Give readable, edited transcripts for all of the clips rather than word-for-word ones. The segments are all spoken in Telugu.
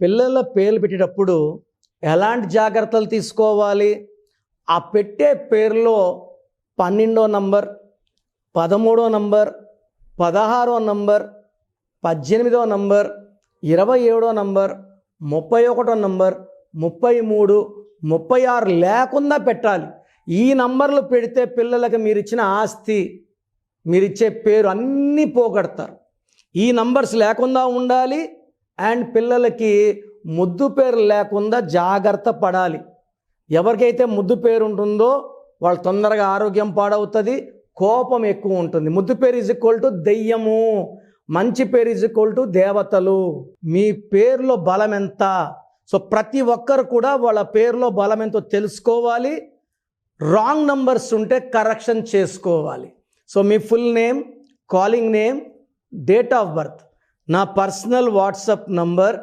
పిల్లల పేర్లు పెట్టేటప్పుడు ఎలాంటి జాగ్రత్తలు తీసుకోవాలి? ఆ పెట్టే పేరులో 12వ నంబర్, 13వ నంబర్, 16వ నంబర్, 18వ నంబర్, 27వ నంబర్, 31వ నంబర్, 33, 36 లేకుండా పెట్టాలి. ఈ నంబర్లు పెడితే పిల్లలకి మీరిచ్చిన ఆస్తి, మీరిచ్చే పేరు అన్నీ పోగొడతారు. ఈ నంబర్స్ లేకుండా ఉండాలి. అండ్ పిల్లలకి ముద్దు పేరు లేకుండా జాగ్రత్త పడాలి. ఎవరికైతే ముద్దు పేరు ఉంటుందో వాళ్ళు తొందరగా ఆరోగ్యం పాడవుతుంది, కోపం ఎక్కువ ఉంటుంది. ముద్దు పేరు ఈజ్ ఈక్వల్ టు దెయ్యము, మంచి పేరు ఈజ్ ఈక్వల్ టు దేవతలు. మీ పేరులో బలం ఎంత? సో ప్రతి ఒక్కరు కూడా వాళ్ళ పేరులో బలం ఎంతో తెలుసుకోవాలి. రాంగ్ నంబర్స్ ఉంటే కరెక్షన్ చేసుకోవాలి. So me full name, calling name, date of birth. నా పర్సనల్ వాట్సాప్ నంబర్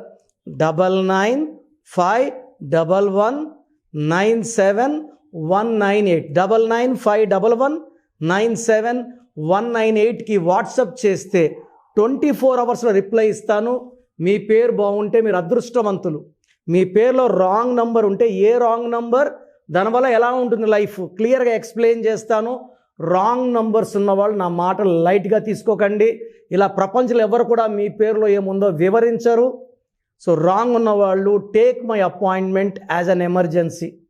9951197198 9951197198కి వాట్సాప్ చేస్తే 24 అవర్స్లో రిప్లై ఇస్తాను. మీ పేరు బాగుంటే మీరు అదృష్టవంతులు. మీ పేరులో రాంగ్ నంబర్ ఉంటే ఏ రాంగ్ నంబర్, దానివల్ల ఎలా ఉంటుంది లైఫ్ క్లియర్గా ఎక్స్ప్లెయిన్ చేస్తాను. రాంగ్ నంబర్స్ ఉన్నవాళ్ళు నా మాటలు లైట్గా తీసుకోకండి. ఇలా ప్రపంచంలో ఎవరు కూడా మీ పేరులో ఏముందో వివరించరు. సో రాంగ్ ఉన్నవాళ్ళు take my appointment as an emergency.